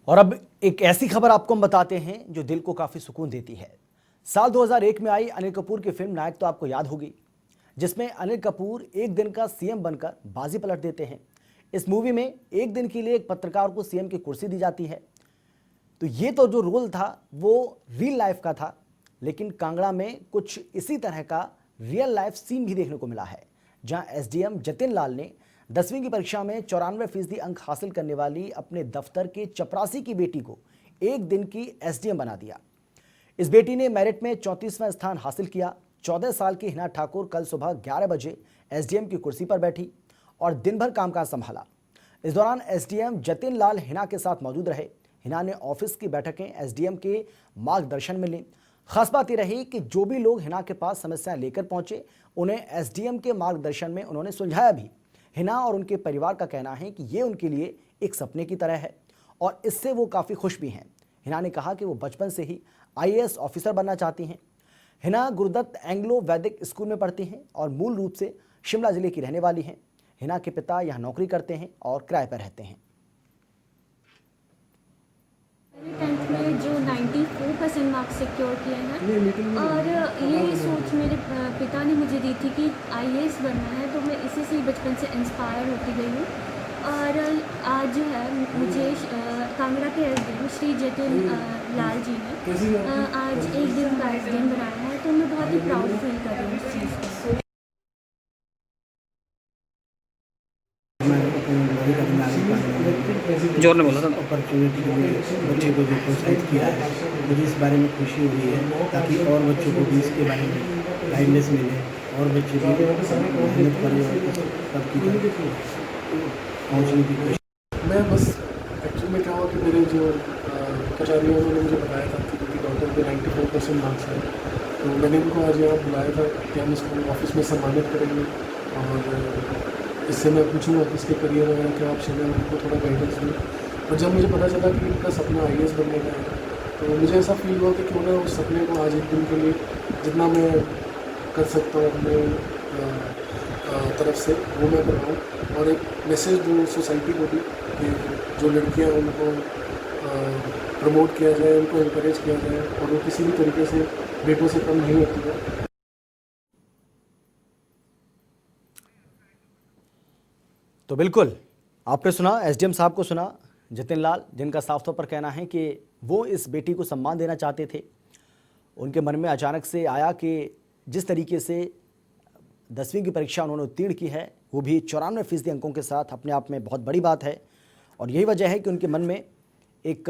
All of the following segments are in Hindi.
और अब एक ऐसी खबर आपको हम बताते हैं जो दिल को काफी सुकून देती है। साल 2001 में आई अनिल कपूर की फिल्म नायक तो आपको याद होगी, जिसमें अनिल कपूर एक दिन का सीएम बनकर बाजी पलट देते हैं। इस मूवी में एक दिन के लिए एक पत्रकार को सीएम की कुर्सी दी जाती है। तो ये तो जो रोल था वो रियल लाइफ का था, लेकिन कांगड़ा में कुछ इसी तरह का रियल लाइफ सीन भी देखने को मिला है, जहां एसडीएम जतिन लाल ने 10वीं की परीक्षा में 94% अंक हासिल करने वाली अपने दफ्तर के चपरासी की बेटी को एक दिन की एसडीएम बना दिया। इस बेटी ने मेरिट में 34वां स्थान हासिल किया। 14 साल की हिना ठाकुर कल सुबह 11 बजे एसडीएम की कुर्सी पर बैठी और दिन भर कामकाज संभाला। इस दौरान एसडीएम जतिन लाल हिना के साथ मौजूद रहे। हिना ने ऑफिस की बैठकें एसडीएम के मार्गदर्शन में ली। खास बात यह रही कि जो भी लोग हिना के पास समस्याएं लेकर पहुंचे, उन्हें एसडीएम के मार्गदर्शन में उन्होंने सुलझाया भी। हिना और उनके परिवार का कहना है कि ये उनके लिए एक सपने की तरह है और इससे वो काफ़ी खुश भी हैं। हिना ने कहा कि वो बचपन से ही आईएएस ऑफिसर बनना चाहती हैं। हिना गुरुदत्त एंग्लो वैदिक स्कूल में पढ़ती हैं और मूल रूप से शिमला जिले की रहने वाली हैं। हिना के पिता यहाँ नौकरी करते हैं और किराए पर रहते हैं। मैंने 10th में जो 94% मार्क्स सिक्योर किए हैं और ये सोच मेरे पिता ने मुझे दी थी कि आईएएस बनना है, तो मैं इसी से बचपन से इंस्पायर होती गई हूँ। और आज जो है मुझे कांगड़ा के एसडीएम श्री जतिन लाल जी ने आज एक दिन का एसडीएम बनाया है, तो मैं बहुत ही प्राउड फील कर रही हूँ इस चीज़ को। जोर ने बोला था अपॉर्चुनिटी के लिए बच्चे को जो प्रोत्साहित किया है, मुझे इस बारे में खुशी हुई है, ताकि और बच्चों को भी इसके बारे में गाइडेंस मिले और बच्चे भी मेहनत करें और इस सब की तरफ पहुँचने की कोशिश। मैं बस एक्चुअली में क्या हुआ कि मेरे जो कचारी हैं उन्होंने मुझे बताया था कि उनकी डॉटर के 94% मार्क्स हैं, तो मैंने उनको आज यहाँ बुलाया था कि हम इसको ऑफिस में सम्मानित करेंगे और इससे मैं पूछूँगा कि इसके करियर वगैरह क्या ऑप्शन है, उनको थोड़ा गाइडेंस दूँ। और जब मुझे पता चला कि इनका सपना आईएएस बनने का है, तो मुझे ऐसा फील हुआ कि क्यों ना उस सपने को आज एक दिन के लिए जितना मैं कर सकता हूँ अपने तरफ से वो मैं करवाऊँ और एक मैसेज दूँ सोसाइटी को भी कि जो लड़कियाँ उनको प्रमोट किया जाए, उनको इंकरेज किया जाए और वो किसी भी तरीके से बेटों से कम नहीं होती है। तो बिल्कुल आपने सुना, एसडीएम साहब को सुना, जतिन लाल, जिनका साफ तौर पर कहना है कि वो इस बेटी को सम्मान देना चाहते थे। उनके मन में अचानक से आया कि जिस तरीके से 10वीं की परीक्षा उन्होंने उत्तीर्ण की है, वो भी 94% अंकों के साथ, अपने आप में बहुत बड़ी बात है। और यही वजह है कि उनके मन में एक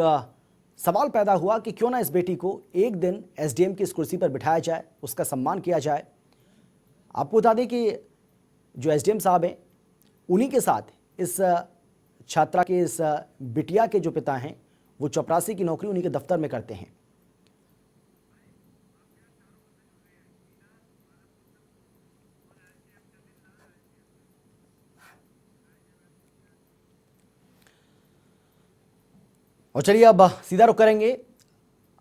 सवाल पैदा हुआ कि क्यों ना इस बेटी को एक दिन एसडीएम की इस कुर्सी पर बिठाया जाए, उसका सम्मान किया जाए। आपको बता दें कि जो एसडीएम साहब हैं, उन्हीं के साथ इस छात्रा के, इस बिटिया के जो पिता हैं, वो चपरासी की नौकरी उन्हीं के दफ्तर में करते हैं। और चलिए अब सीधा रुख करेंगे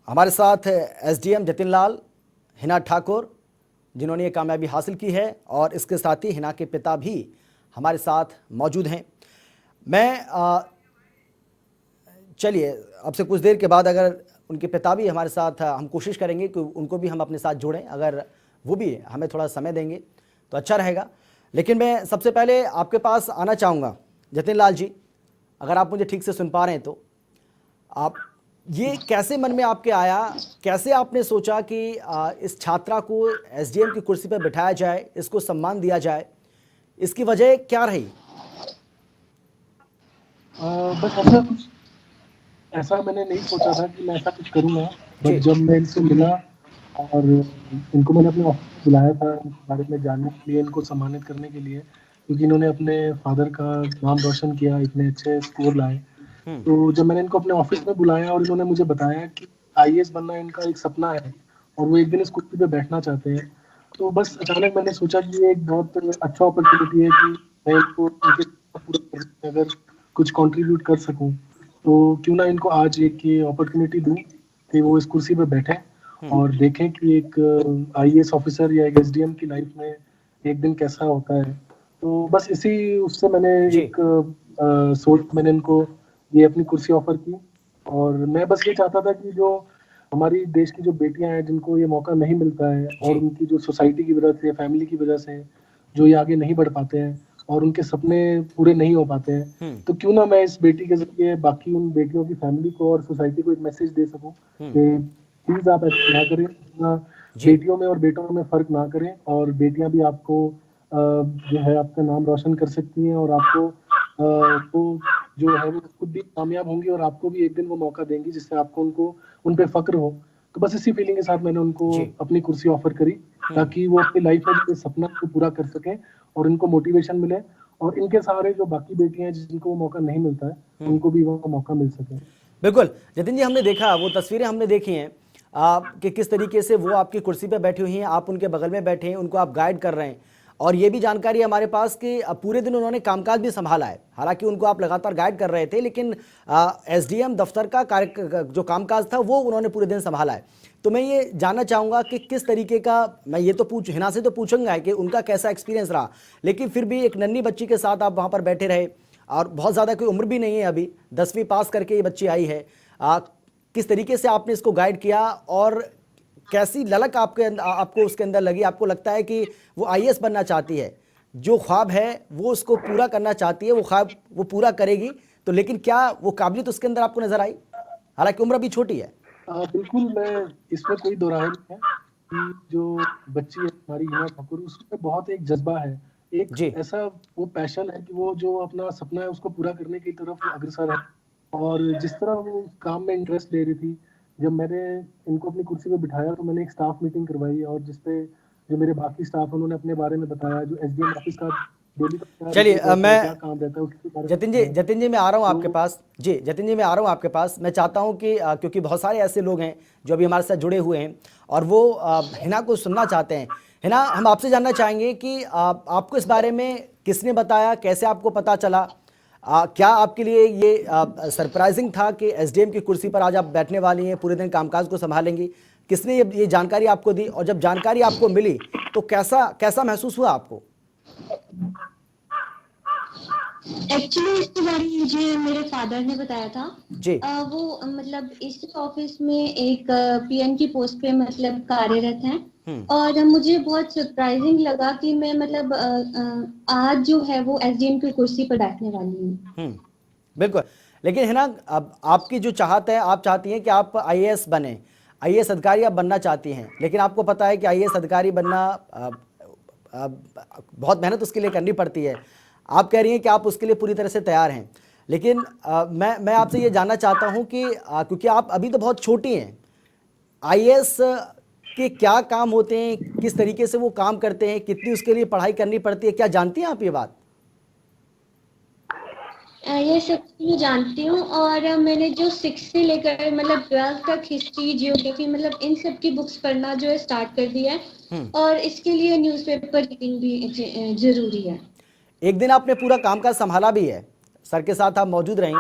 हमारे साथ एसडीएम जतिन लाल, हिना ठाकुर, जिन्होंने ये कामयाबी हासिल की है, और इसके साथ ही हिना के पिता भी हमारे साथ मौजूद हैं। मैं चलिए अब से कुछ देर के बाद अगर उनके पिता भी हमारे साथ, हम कोशिश करेंगे कि उनको भी हम अपने साथ जोड़ें। अगर वो भी हमें थोड़ा समय देंगे तो अच्छा रहेगा। लेकिन मैं सबसे पहले आपके पास आना चाहूँगा जतिन लाल जी, अगर आप मुझे ठीक से सुन पा रहे हैं तो। आप ये कैसे मन में आपके आया, कैसे आपने सोचा कि इस छात्रा को एसडीएम की कुर्सी पर बिठाया जाए, इसको सम्मान दिया जाए, इसकी वजह क्या रही? बस ऐसा मैंने नहीं सोचा था कि मैं ऐसा कुछ करूँगा, बट जब मैं इनसे मिला और इनको मैंने अपने ऑफिस में बुलाया था इस बारे में जानने के लिए, इनको सम्मानित करने के लिए, क्योंकि इन्होंने अपने फादर का नाम रोशन किया, इतने अच्छे स्कोर लाए। तो जब मैंने इनको अपने ऑफिस में बुलाया और इन्होंने मुझे बताया कि आईएएस बनना इनका एक सपना है और वो एक दिन इस कुर्सी पे बैठना चाहते हैं, तो बस अचानक मैंने सोचा कि ये एक बहुत अच्छा अपॉर्चुनिटी है कि मैं इनको इनके पूरा करने में अगर कुछ कंट्रीब्यूट कर सकूं, तो क्यों ना इनको आज एक ये अपॉर्चुनिटी दूं कि वो इस कुर्सी पे बैठें और देखें कि एक आईएएस ऑफिसर या एक एसडीएम की लाइफ में एक दिन कैसा होता है। तो बस इसी उससे मैंने जी। एक सोच मैंने इनको ये अपनी कुर्सी ऑफर की और मैं बस ये चाहता था कि जो हमारी देश की जो बेटियां हैं जिनको ये मौका नहीं मिलता है जी। और उनकी जो सोसाइटी की वजह से, फैमिली की वजह से जो ये आगे नहीं बढ़ पाते हैं और उनके सपने पूरे नहीं हो पाते हैं, तो क्यों ना मैं इस बेटी के जरिए बाकी उन बेटियों की फैमिली को और सोसाइटी को एक मैसेज दे सकूं कि प्लीज आप ऐसा ना करें, अपना जी। बेटियों में और बेटों में फर्क ना करें, और बेटियां भी आपको जो है आपका नाम रोशन कर सकती हैं, और आपको वो जो है वो खुद भी कामयाब होंगी और आपको भी एक दिन वो मौका देंगी जिससे आपको उनको उन पे फक्र हो। तो बस इसी फीलिंग के साथ मैंने उनको जी। अपनी कुर्सी ऑफर करी ताकि वो अपनी लाइफ में जो सपना को पूरा कर सकें और इनको मोटिवेशन मिले, और इनके सहारे जो बाकी बेटियां हैं जिनको वो मौका नहीं मिलता है उनको भी वो मौका मिल सके। बिल्कुल जतिन जी, हमने देखा वो तस्वीरें हमने देखी हैं कि किस तरीके से वो आपकी कुर्सी पे बैठी हुई हैं, आप उनके बगल में बैठे हैं, उनको आप गाइड कर रहे हैं। और ये भी जानकारी हमारे पास कि पूरे दिन उन्होंने कामकाज भी संभाला है, हालांकि उनको आप लगातार गाइड कर रहे थे, लेकिन एसडीएम दफ्तर का कार्य जो कामकाज था वो उन्होंने पूरे दिन संभाला है। तो मैं ये जानना चाहूँगा कि किस तरीके का, मैं ये तो हिना से तो पूछूंगा कि उनका कैसा एक्सपीरियंस रहा, लेकिन फिर भी एक नन्ही बच्ची के साथ आप वहाँ पर बैठे रहे और बहुत ज़्यादा कोई उम्र भी नहीं है, अभी 10वीं पास करके ये बच्ची आई है। किस तरीके से आपने इसको गाइड किया और कैसी ललक आपको उसके अंदर लगी? आपको लगता है कि वो आईएएस बनना चाहती है, जो ख्वाब है वो उसको पूरा करना चाहती है, वो ख्वाब वो पूरा करेगी, तो लेकिन क्या वो काबिलियत उसके अंदर आपको नजर आई, हालांकि उम्र अभी छोटी है? बिल्कुल, मैं इसमें कोई दो राय नहीं है कि जो बच्ची है हमारी हिना ठाकुर, उसमें बहुत एक जज्बा है, एक जी। ऐसा वो पैशन है कि वो जो अपना सपना है उसको पूरा करने की तरफ अग्रसर है। और जिस तरह वो उस काम में इंटरेस्ट ले रही थी, जब मैंने इनको अपनी कुर्सी पे बिठाया तो मैंने एक स्टाफ मीटिंग करवाई, और जिसपे जो मेरे बाकी स्टाफ उन्होंने अपने बारे में बताया, जो एसडीएम ऑफिस का डेली का चलिए क्या मैं काम रहता है उसके बारे में। जतिन जी मैं आ रहा हूँ आपके तो पास। जी जतिन जी मैं आ रहा हूँ आपके पास। मैं चाहता हूँ कि क्योंकि बहुत सारे ऐसे लोग हैं जो अभी हमारे साथ जुड़े हुए हैं और वो हिना को सुनना चाहते हैं। हिना, हम आपसे जानना चाहेंगे कि आपको इस बारे में किसने बताया, कैसे आपको पता चला? क्या आपके लिए ये सरप्राइजिंग था कि एसडीएम की कुर्सी पर आज आप बैठने वाली हैं, पूरे दिन कामकाज को संभालेंगी? किसने ये जानकारी आपको दी, और जब जानकारी आपको मिली तो कैसा महसूस हुआ आपको? एक्चुअली इसके बारे में मुझे मेरे फादर ने बताया था। जी। वो मतलब इस ऑफिस में एक पीएन की पोस्ट पे मतलब कार्यरत हैं, और मुझे बहुत सरप्राइजिंग लगा कि मैं मतलब आज जो है वो एसडीएम की कुर्सी पर बैठने वाली हूँ। बिल्कुल, लेकिन है ना, अब आपकी जो चाहत है, आप चाहती हैं कि आप आईएएस बने, आईएएस अधिकारी आप बनना चाहती हैं, लेकिन आपको पता है कि आईएएस अधिकारी बनना बहुत मेहनत उसके लिए करनी पड़ती है। आप कह रही हैं कि आप उसके लिए पूरी तरह से तैयार हैं, लेकिन मैं आपसे ये जानना चाहता हूं कि क्योंकि आप अभी तो बहुत छोटी हैं, आईएएस के क्या काम होते हैं, किस तरीके से वो काम करते हैं, कितनी उसके लिए पढ़ाई करनी पड़ती है, क्या जानती हैं आप ये बात? ये सब मैं जानती हूँ, और मैंने जो 6 से लेकर मतलब 12 तक हिस्ट्री, जियोग्राफी मतलब इन सब की बुक्स पढ़ना जो है स्टार्ट कर दिया है, और इसके लिए न्यूज़पेपर रीडिंग भी जरूरी है। एक दिन आपने पूरा कामकाज संभाला भी है, सर के साथ आप मौजूद रहीं,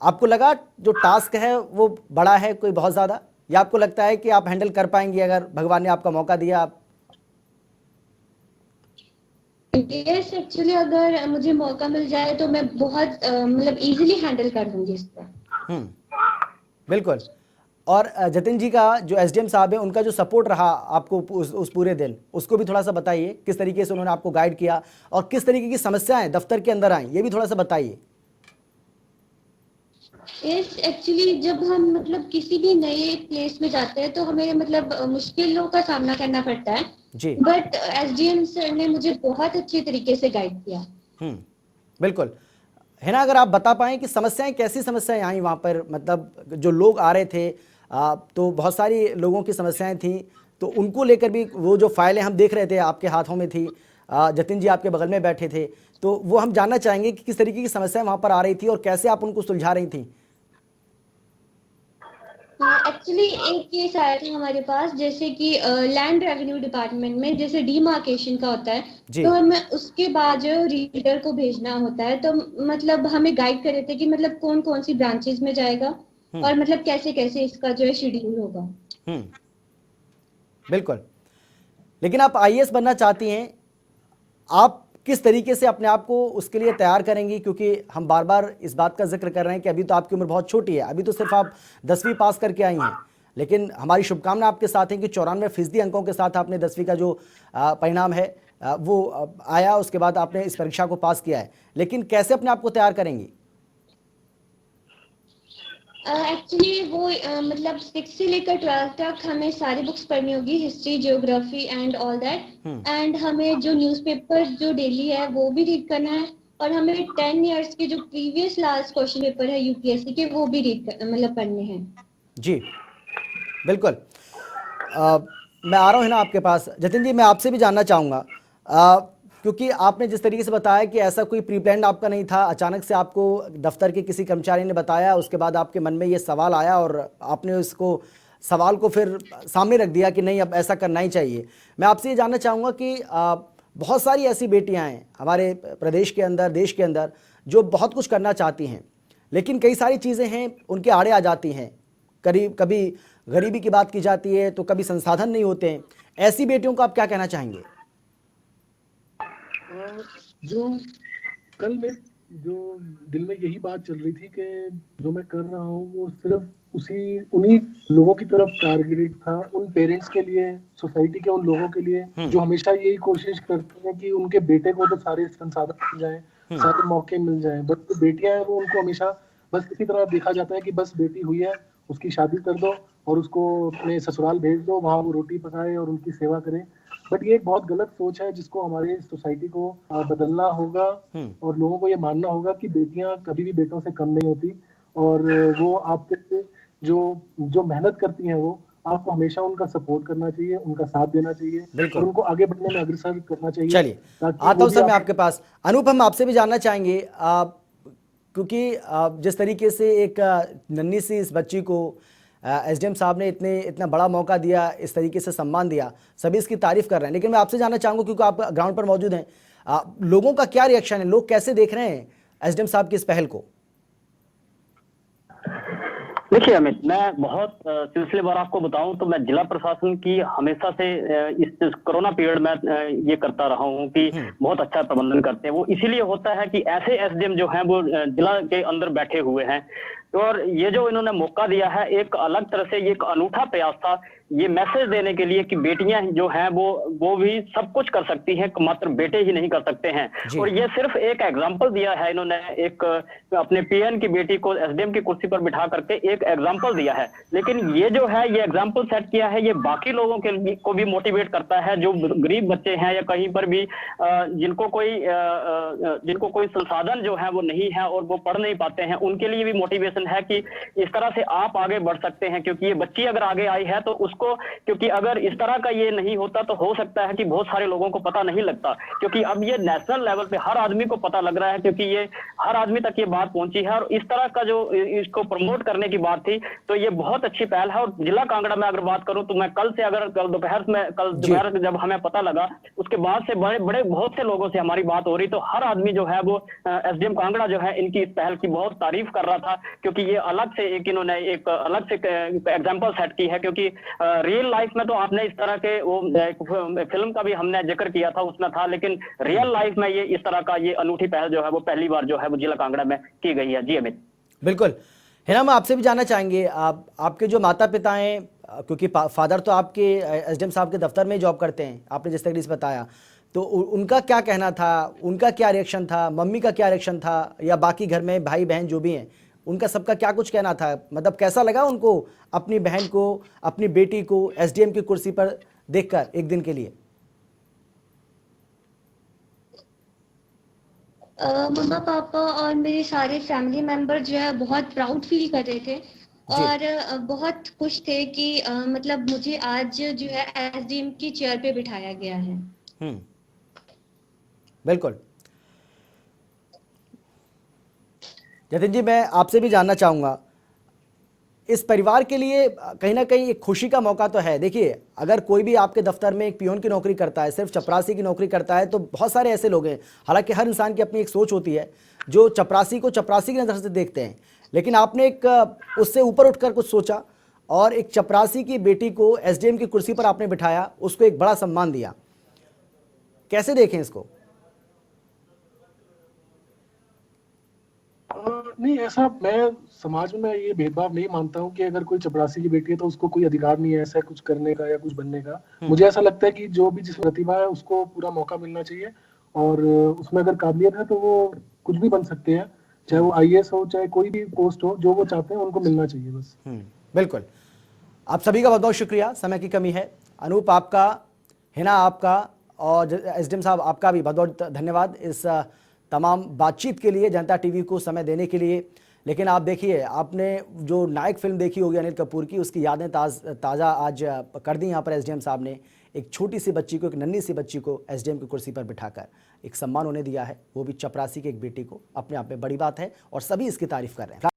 आपको लगा जो टास्क है वो बड़ा है कोई बहुत ज़्यादा, या आपको लगता है कि आप हैंडल कर पाएंगी अगर भगवान ने आपका मौका दिया? आप यस, एक्चुअली अगर मुझे मौका मिल जाए तो मैं बहुत मतलब इजीली हैंडल कर लूंगी इसको। बिल्कुल। और जतिन जी का जो एसडीएम साहब है, उनका जो सपोर्ट रहा आपको उस पूरे दिन, उसको भी थोड़ा सा बताइए, किस तरीके से उन्होंने आपको गाइड किया और किस तरीके की समस्याएं दफ्तर के अंदर आई, ये भी थोड़ा सा बताइए। यस, एक्चुअली जब हम मतलब किसी भी नए प्लेस में जाते हैं तो हमें मतलब मुश्किलों का सामना करना पड़ता है जी। बट एसडीएम सर ने मुझे बहुत अच्छे तरीके से गाइड किया। बिल्कुल है ना, अगर आप बता पाएं कि समस्याएं, कैसी समस्याएं आई वहाँ पर, मतलब जो लोग आ रहे थे तो बहुत सारी लोगों की समस्याएं थी, तो उनको लेकर भी वो जो फाइलें हम देख रहे थे आपके हाथों में थी, जतिन जी आपके बगल में बैठे थे, तो वो हम जानना चाहेंगे कि किस तरीके की समस्याएं वहाँ पर आ रही थी और कैसे आप उनको सुलझा रही थी। एक्चुअली एक केस आया था हमारे पास, जैसे कि लैंड रेवेन्यू डिपार्टमेंट में जैसे डीमार्केशन का होता है, तो हमें उसके बाद जो रीडर को भेजना होता है, तो मतलब हमें गाइड कर रहे थे कि मतलब कौन कौन सी ब्रांचेस में जाएगा और मतलब कैसे कैसे इसका जो है शेड्यूल होगा। बिल्कुल, लेकिन आप आईएएस बनना चाहती हैं, आप किस तरीके से अपने आप को उसके लिए तैयार करेंगी, क्योंकि हम बार बार इस बात का जिक्र कर रहे हैं कि अभी तो आपकी उम्र बहुत छोटी है, अभी तो सिर्फ आप 10वीं पास करके आई हैं, लेकिन हमारी शुभकामना आपके साथ है कि 94% अंकों के साथ आपने 10वीं का जो परिणाम है वो आया, उसके बाद आपने इस परीक्षा को पास किया है, लेकिन कैसे अपने आप को तैयार करेंगी? एक्चुअली वो मतलब 6 से लेकर 12 तक हमें सारी बुक्स पढ़नी होगी, history, geography and all that, and हमें जो न्यूज़पेपर जो डेली है वो भी रीड करना है, और हमें 10 इयर्स के जो प्रीवियस लास्ट क्वेश्चन पेपर है यूपीएससी के वो भी मतलब पढ़ने हैं। जी बिल्कुल। मैं आ रहा हूँ है ना आपके पास। जतिन जी, मैं आपसे भी जानना चाहूँगा, क्योंकि आपने जिस तरीके से बताया कि ऐसा कोई प्री प्लान आपका नहीं था, अचानक से आपको दफ्तर के किसी कर्मचारी ने बताया, उसके बाद आपके मन में ये सवाल आया और आपने उसको सवाल को फिर सामने रख दिया कि नहीं अब ऐसा करना ही चाहिए। मैं आपसे ये जानना चाहूँगा कि बहुत सारी ऐसी बेटियाँ हैं हमारे प्रदेश के अंदर, देश के अंदर, जो बहुत कुछ करना चाहती हैं, लेकिन कई सारी चीज़ें हैं उनके आड़े आ जाती हैं। कभी गरीबी की बात की जाती है, तो कभी संसाधन नहीं होते हैं। ऐसी बेटियों को आप क्या कहना चाहेंगे? जो कल में जो दिल में यही बात चल रही थी कि जो मैं कर रहा हूँ वो सिर्फ उन्हीं लोगों की तरफ टारगेटेड था, उन पेरेंट्स के लिए, सोसाइटी के उन लोगों के लिए जो हमेशा यही कोशिश करते हैं कि उनके बेटे को तो सारे संसाधन मिल जाएं, सारे मौके मिल जाएं, बट जो बेटियां हैं वो उनको हमेशा बस इसी तरह देखा जाता है कि बस बेटी हुई है, उसकी शादी कर दो और उसको अपने ससुराल भेज दो, वहां वो रोटी पकाए और उनकी सेवा करे। बट ये एक बहुत गलत सोच है जिसको हमारे सोसाइटी को बदलना होगा और लोगों को ये मानना होगा कि बेटियां कभी भी बेटों से कम नहीं होती, और वो आपके जो मेहनत करती हैं वो आपको हमेशा उनका सपोर्ट करना चाहिए, उनका साथ देना चाहिए और उनको आगे बढ़ने में अग्रसर करना चाहिए। चलिए, आता हूँ सर मैं आपके पास। अनूप, हम आपसे भी जानना चाहेंगे, क्योंकि जिस तरीके से एक नन्ही सी इस बच्ची को एसडीएम साहब ने इतना बड़ा मौका दिया, इस तरीके से सम्मान दिया, सभी इसकी तारीफ कर रहे हैं, लेकिन मैं आपसे जानना चाहूँगा, क्योंकि आप ग्राउंड पर मौजूद हैं, लोगों का क्या रिएक्शन है, लोग कैसे देख रहे हैं एसडीएम साहब की इस पहल को? देखिए अमित, मैं बहुत सिलसिलेवार आपको बताऊं तो मैं जिला प्रशासन की हमेशा से इस कोरोना पीरियड में ये करता रहा हूं कि बहुत अच्छा प्रबंधन करते हैं। वो इसीलिए होता है कि ऐसे एसडीएम जो हैं वो जिला के अंदर बैठे हुए हैं, और ये जो इन्होंने मौका दिया है एक अलग तरह से, ये एक अनूठा प्रयास था ये मैसेज देने के लिए कि बेटियां जो हैं वो भी सब कुछ कर सकती हैं, मात्र बेटे ही नहीं कर सकते हैं। और ये सिर्फ एक एग्जांपल दिया है इन्होंने, एक अपने पीएन की बेटी को एसडीएम की कुर्सी पर बिठा करके एक एग्जांपल दिया है, लेकिन ये जो है ये एग्जांपल सेट किया है, ये बाकी लोगों के को भी मोटिवेट करता है, जो गरीब बच्चे हैं या कहीं पर भी जिनको कोई संसाधन जो है वो नहीं है और वो पढ़ नहीं पाते हैं, उनके लिए भी मोटिवेशन है कि इस तरह से आप आगे बढ़ सकते हैं। क्योंकि ये बच्ची अगर आगे आई है तो उसको, क्योंकि अगर इस तरह का ये नहीं होता तो हो सकता है कि बहुत सारे लोगों को पता नहीं लगता, क्योंकि अब ये नेशनल लेवल पे हर आदमी को पता लग रहा है, क्योंकि ये हर आदमी तक ये बात पहुंची है। और इस तरह का जो इसको प्रमोट करने की बात थी तो ये बहुत अच्छी पहल है। और जिला कांगड़ा में अगर बात करूं तो मैं कल दोपहर में जब हमें पता लगा उसके बाद से बड़े बहुत से लोगों से हमारी बात हो रही, तो हर आदमी जो है वो एसडीएम कांगड़ा जो है इनकी इस पहल की बहुत तारीफ कर रहा था, क्योंकि ये अलग से इन्होंने एक अलग से एग्जांपल सेट की है। क्योंकि रियल लाइफ में तो आपने इस तरह के वो फिल्म का भी हमने जिक्र किया था उसमें था, लेकिन रियल लाइफ में ये इस तरह का ये अनूठी पहल जो है वो पहली बार जो है वो जिला कांगड़ा में की गई है। जी अमित। बिल्कुल। हिना, हम आपसे भी जानना चाहेंगे, आपके जो माता पिता हैं, क्योंकि फादर तो आपके एसडीएम साहब के दफ्तर में ही जॉब करते हैं, आपने जिस तरीके से बताया, तो उनका क्या कहना था, उनका क्या रिएक्शन था, मम्मी का क्या रिएक्शन था, या बाकी घर में भाई बहन जो भी हैं उनका सबका क्या कुछ कहना था? मतलब कैसा लगा उनको अपनी बहन को, अपनी बेटी को एसडीएम की कुर्सी पर देखकर एक दिन के लिए? मम्मा पापा और मेरे सारे फैमिली मेंबर जो है बहुत प्राउड फील कर रहे थे और बहुत खुश थे कि मतलब मुझे आज जो है एसडीएम की चेयर पे बिठाया गया है। बिल्कुल। जतिन जी, मैं आपसे भी जानना चाहूँगा, इस परिवार के लिए कहीं ना कहीं एक खुशी का मौका तो है। देखिए, अगर कोई भी आपके दफ्तर में एक पियोन की नौकरी करता है, सिर्फ चपरासी की नौकरी करता है, तो बहुत सारे ऐसे लोग हैं, हालांकि हर इंसान की अपनी एक सोच होती है, जो चपरासी को चपरासी की नज़र से देखते हैं, लेकिन आपने एक उससे ऊपर उठकर कुछ सोचा और एक चपरासी की बेटी को एसडीएम की कुर्सी पर आपने बिठाया, उसको एक बड़ा सम्मान दिया। कैसे देखें इसको? नहीं, ऐसा मैं समाज में ये भेदभाव नहीं मानता हूँ कि अगर कोई चपरासी की बेटी है तो उसको कोई अधिकार नहीं है ऐसा कुछ करने का या कुछ बनने का। मुझे ऐसा लगता है कि जो भी जिसमें प्रतिभा है उसको पूरा मौका मिलना चाहिए, और उसमें अगर काबिलियत है तो वो कुछ भी बन सकते हैं, चाहे वो आईएएस हो चाहे कोई भी पोस्ट हो, जो वो चाहते हैं उनको मिलना चाहिए बस। बिल्कुल। आप सभी का बहुत बहुत शुक्रिया, समय की कमी है। अनूप आपका, हिना आपका और एसडीएम साहब आपका भी बहुत बहुत धन्यवाद इस तमाम बातचीत के लिए, जनता टीवी को समय देने के लिए। लेकिन आप देखिए, आपने जो नायक फिल्म देखी होगी अनिल कपूर की, उसकी यादें ताज़ा आज कर दी यहाँ पर एसडीएम साहब ने। एक छोटी सी बच्ची को, एक नन्ही सी बच्ची को एसडीएम की कुर्सी पर बिठाकर एक सम्मान उन्हें दिया है, वो भी चपरासी की एक बेटी को। अपने आप में बड़ी बात है और सभी इसकी तारीफ कर रहे हैं।